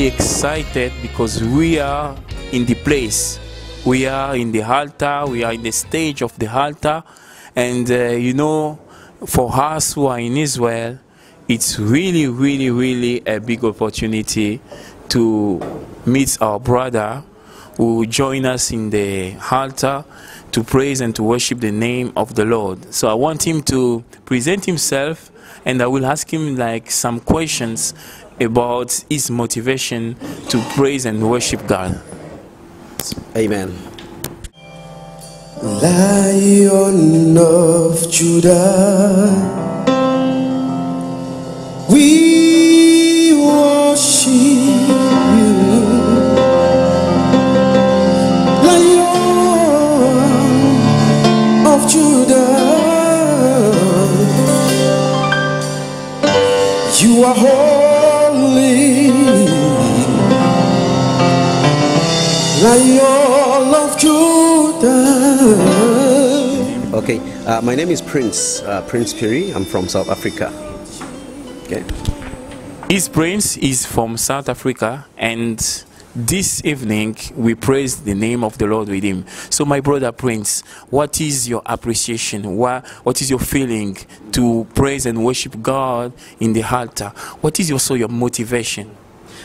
really excited because we are in the place. We are in the altar, we are in the stage of the altar. And you know, for us who are in Israel, it's really a big opportunity to meet our brother who will join us in the altar to praise and to worship the name of the Lord. So I want him to present himself, and I will ask him like some questions about his motivation to praise and worship God. Amen. Lion of Judah, we worship you. Lion of Judah, you are holy. Lion of Judah. Okay, my name is Prince Piri. I'm from South Africa. Okay. His Prince is from South Africa, and this evening we praise the name of the Lord with him. So my brother Prince, what is your appreciation? What is your feeling to praise and worship God in the altar? What is also your motivation?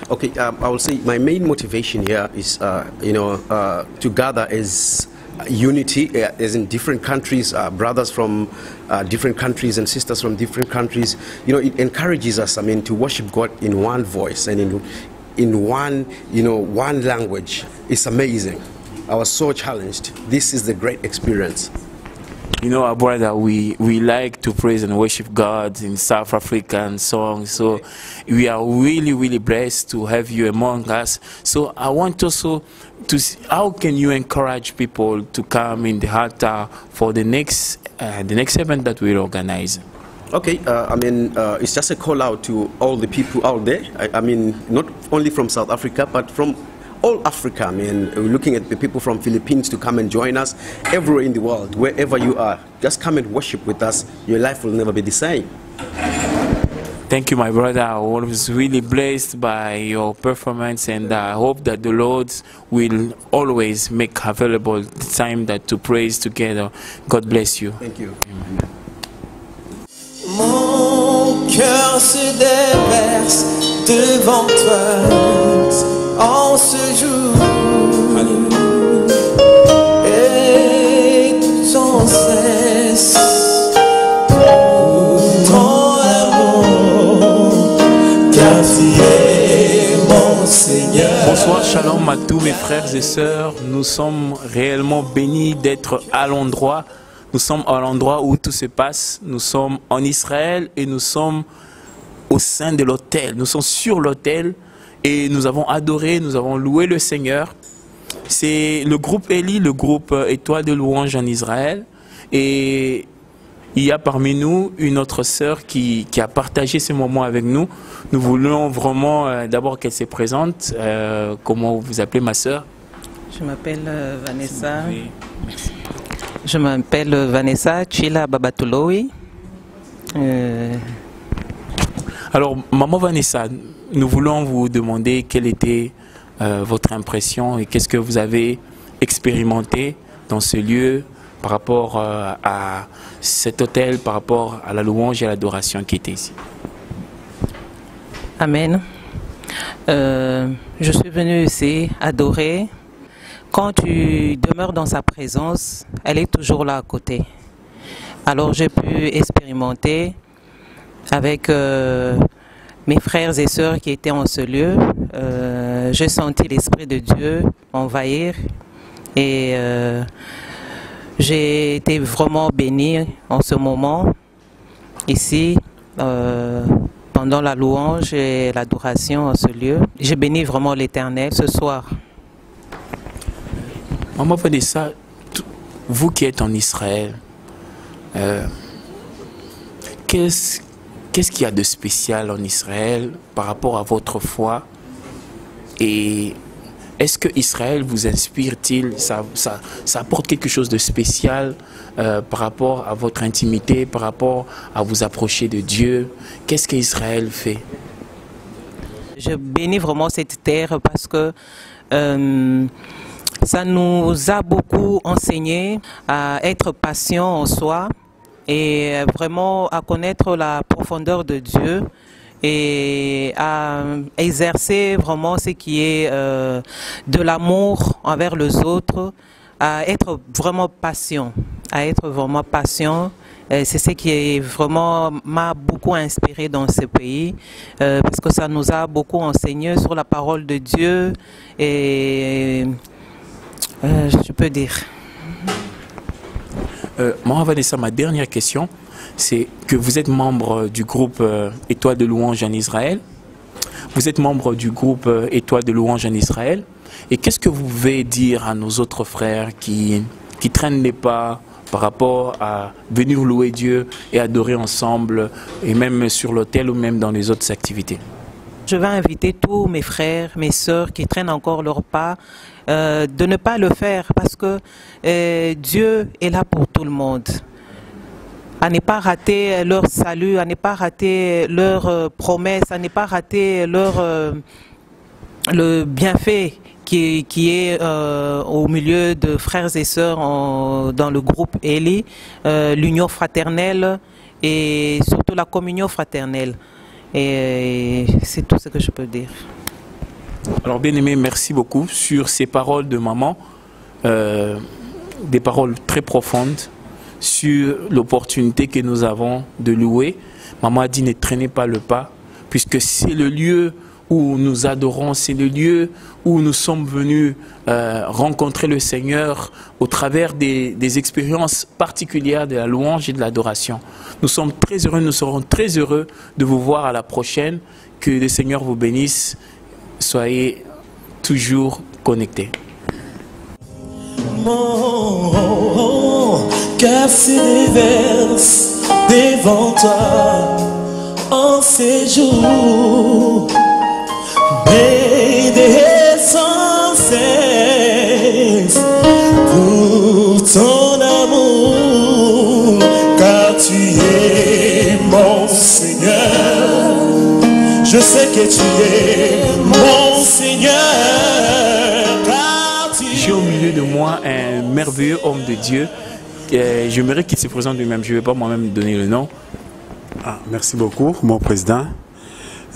Okay, I will say my main motivation here is, to gather as unity, as in different countries, brothers from different countries and sisters from different countries. You know, it encourages us, to worship God in one voice and in one, one language. It's amazing. I was so challenged. This is the great experience. You know, our brother, we like to praise and worship God in South African songs. So we are really blessed to have you among us. So I want also to see, how can you encourage people to come in the altar for the next event that we'll organize? Okay, it's just a call out to all the people out there. Not only from South Africa, but from all Africa. We're looking at the people from Philippines to come and join us. Everywhere in the world, wherever you are, just come and worship with us. Your life will never be the same. Thank you, my brother. I was really blessed by your performance, and I hope that the Lord will always make available the time to praise together. God bless you. Thank you. Mon cœur se déverse devant toi en ce jour. Et sans cesse ton amour, car tu es mon Seigneur. Bonsoir, shalom à tous mes frères et sœurs. Nous sommes réellement bénis d'être à l'endroit. Nous sommes à l'endroit où tout se passe. Nous sommes en Israël et nous sommes au sein de l'autel. Nous sommes sur l'autel et nous avons adoré, nous avons loué le Seigneur. C'est le groupe Eli, le groupe Étoile de louange en Israël. Et il y a parmi nous une autre sœur qui a partagé ce moment avec nous. Nous voulons vraiment d'abord qu'elle se présente. Comment vous vous appelez, ma sœur? Je m'appelle Vanessa. Oui, merci. Je m'appelle Vanessa Chila Babatulowi. Alors, maman Vanessa, nous voulons vous demander quelle était votre impression et qu'est-ce que vous avez expérimenté dans ce lieu par rapport à cet hôtel, par rapport à la louange et à l'adoration qui était ici. Amen. Je suis venue ici adorer. Quand tu demeures dans sa présence, elle est toujours là à côté. Alors j'ai pu expérimenter avec mes frères et sœurs qui étaient en ce lieu. J'ai senti l'Esprit de Dieu envahir et j'ai été vraiment bénie en ce moment ici pendant la louange et l'adoration en ce lieu. J'ai béni vraiment l'Éternel ce soir. Maman Vanessa, vous qui êtes en Israël, qu'est-ce qu'il y a de spécial en Israël par rapport à votre foi? Et est-ce que Israël vous inspire-t-il? Ça apporte quelque chose de spécial par rapport à votre intimité, par rapport à vous approcher de Dieu? Qu'est-ce qu'Israël fait? je bénis vraiment cette terre parce que ça nous a beaucoup enseigné à être patient en soi et vraiment à connaître la profondeur de Dieu et à exercer vraiment ce qui est de l'amour envers les autres, à être vraiment patient, C'est ce qui vraiment m'a beaucoup inspiré dans ce pays parce que ça nous a beaucoup enseigné sur la parole de Dieu et je peux dire. Moi, Vanessa, ma dernière question, c'est que vous êtes membre du groupe Étoile de louange en Israël. Vous êtes membre du groupe Étoile de louange en Israël. Et qu'est-ce que vous pouvez dire à nos autres frères qui traînent les pas par rapport à venir louer Dieu et adorer ensemble, et même sur l'autel ou même dans les autres activités? Je vais inviter tous mes frères, mes sœurs qui traînent encore leur pas, de ne pas le faire parce que Dieu est là pour tout le monde. À ne pas rater leur salut, à ne pas rater leur promesse, à ne pas rater le bienfait qui est au milieu de frères et sœurs dans le groupe Eli, l'union fraternelle et surtout la communion fraternelle. Et c'est tout ce que je peux dire. Alors bien aimé, merci beaucoup sur ces paroles de maman, des paroles très profondes sur l'opportunité que nous avons de louer. Maman a dit ne traînez pas le pas, puisque c'est le lieu où nous adorons, c'est le lieu où nous sommes venus rencontrer le Seigneur au travers des expériences particulières de la louange et de l'adoration. Nous sommes très heureux, nous serons très heureux de vous voir à la prochaine. Que le Seigneur vous bénisse. Soyez toujours connectés. Mon cœur se déverse devant toi en séjour. Bénis sans cesse pour ton amour, car tu es mon Seigneur. Je sais que tu es mon Seigneur. J'ai au milieu de moi un merveilleux homme de Dieu. J'aimerais qu'il se présente lui-même. Je ne vais pas moi-même donner le nom. Merci beaucoup, mon président.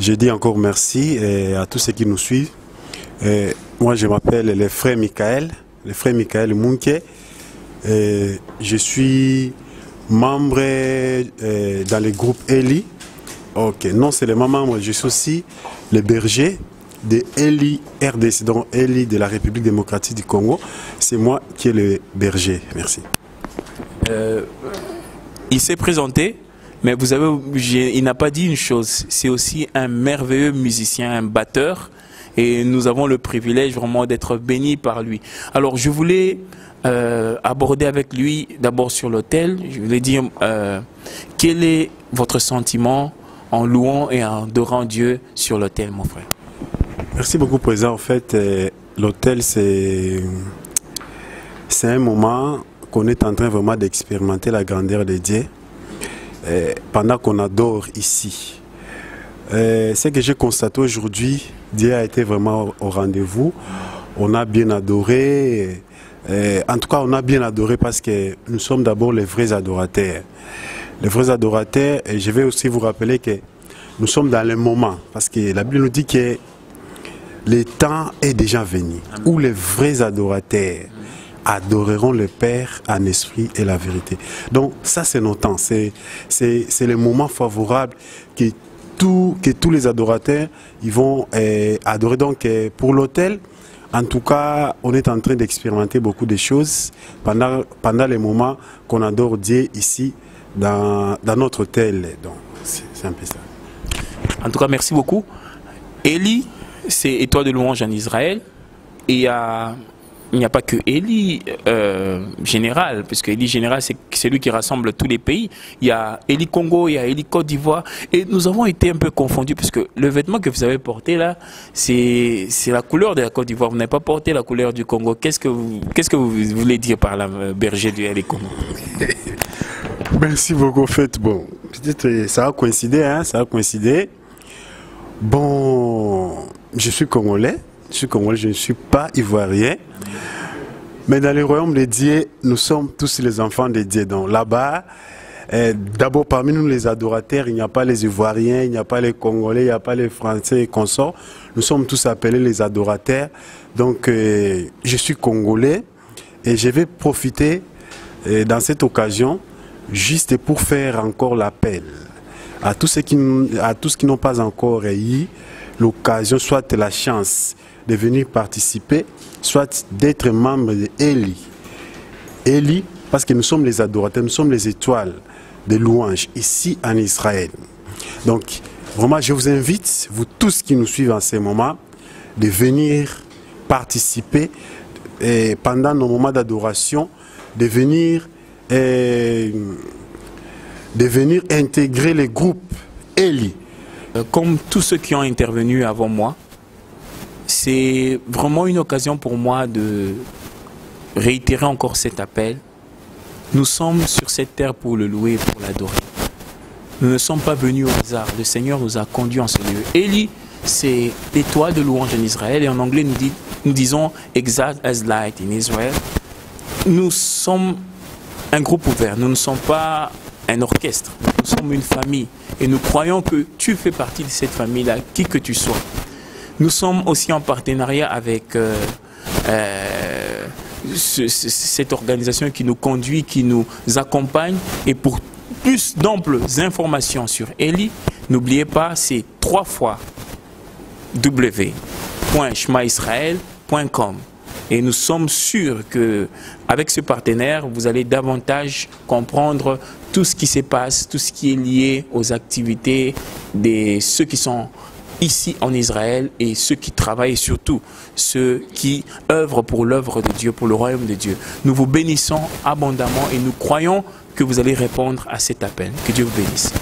Je dis encore merci à tous ceux qui nous suivent. Moi, je m'appelle le frère Michael Munke. Je suis membre dans le groupe Eli. Ok, non seulement membre, je suis aussi le berger de Eli RDC, donc Eli de la République démocratique du Congo. C'est moi qui est le berger. Merci. Il s'est présenté. Mais vous savez, il n'a pas dit une chose, c'est aussi un merveilleux musicien, un batteur, et nous avons le privilège vraiment d'être bénis par lui. Alors je voulais aborder avec lui d'abord sur l'autel, je voulais dire quel est votre sentiment en louant et en adorant Dieu sur l'autel, mon frère? Merci beaucoup, président. En fait, l'autel, c'est un moment qu'on est en train vraiment d'expérimenter la grandeur de Dieu. Pendant qu'on adore ici. Ce que j'ai constaté aujourd'hui, Dieu a été vraiment au rendez-vous. On a bien adoré. En tout cas, on a bien adoré parce que nous sommes d'abord les vrais adorateurs. Les vrais adorateurs, et je vais aussi vous rappeler que nous sommes dans le moment. Parce que la Bible nous dit que le temps est déjà venu. Où les vrais adorateurs adoreront le Père en esprit et la vérité. Donc ça c'est notre temps, c'est le moment favorable que tous les adorateurs ils vont adorer. Donc pour l'autel, en tout cas, on est en train d'expérimenter beaucoup de choses pendant les moments qu'on adore Dieu ici dans notre autel. Donc c'est un peu ça. En tout cas, merci beaucoup. Eli, c'est Étoile de louange en Israël. Et il n'y a pas que Eli général, parce que Eli général, c'est celui qui rassemble tous les pays. Il y a Eli Congo, il y a Eli Côte d'Ivoire. Et nous avons été un peu confondus, parce que le vêtement que vous avez porté là, c'est la couleur de la Côte d'Ivoire. Vous n'avez pas porté la couleur du Congo. Qu'est-ce que vous voulez dire par la berger du Eli Congo? Merci beaucoup. En fait, bon, peut-être ça a coïncidé, hein, ça a coïncidé. Bon, je suis congolais, je ne suis pas ivoirien. Mais dans le royaume de Dieu, nous sommes tous les enfants de Dieu. Donc là-bas, d'abord parmi nous les adorateurs, il n'y a pas les Ivoiriens, il n'y a pas les Congolais, il n'y a pas les Français et consorts. Nous sommes tous appelés les adorateurs. Donc je suis congolais et je vais profiter dans cette occasion juste pour faire encore l'appel à tous ceux qui n'ont pas encore eu l'occasion, soit la chance de venir participer, soit d'être membre de Eli. Eli, parce que nous sommes les adorateurs, nous sommes les étoiles de louange ici en Israël. Donc, vraiment, je vous invite, vous tous qui nous suivez en ce moment, de venir participer pendant nos moments d'adoration, de venir intégrer les groupes Eli. Comme tous ceux qui ont intervenu avant moi, c'est vraiment une occasion pour moi de réitérer encore cet appel. Nous sommes sur cette terre pour le louer, pour l'adorer. Nous ne sommes pas venus au hasard. Le Seigneur nous a conduits en ce lieu. Eli, c'est l'étoile de louange en Israël. Et en anglais, nous disons « Exact as light in Israel ». Nous sommes un groupe ouvert. Nous ne sommes pas un orchestre. Nous sommes une famille. Et nous croyons que tu fais partie de cette famille-là, qui que tu sois. Nous sommes aussi en partenariat avec cette organisation qui nous conduit, qui nous accompagne. Et pour plus d'amples informations sur Eli, n'oubliez pas, c'est 3 fois w.shmaisrael.com. Et nous sommes sûrs qu'avec ce partenaire, vous allez davantage comprendre tout ce qui se passe, tout ce qui est lié aux activités de ceux qui sont ici en Israël et ceux qui travaillent, et surtout ceux qui œuvrent pour l'œuvre de Dieu, pour le royaume de Dieu. Nous vous bénissons abondamment et nous croyons que vous allez répondre à cet appel. Que Dieu vous bénisse.